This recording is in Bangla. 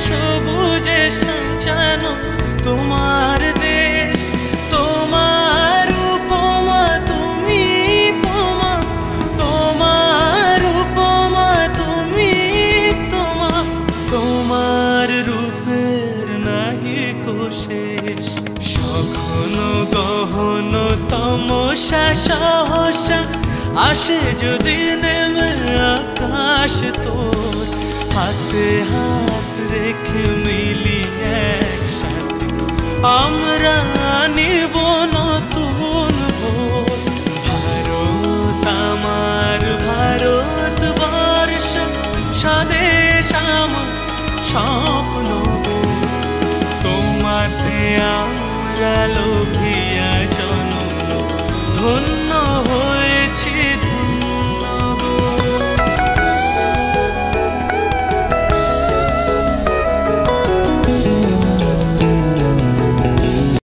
সবুজে সাজানো তোমার দেশ, তোমার উপমা তুমি, তোমার উপমা তুমি, তোমার রূপের নাহি কো শেষ। সঘন গহন তমসা সহসা আসে যদি নেমে আকাশ তোর, হাতে হাত রেখে মিলি একসাথে আমরা নিব নতুন ভোর। ভারত আমার ভারতবর্ষ, স্বদেশ আমার স্বপ্ন, তোমাতে আমরা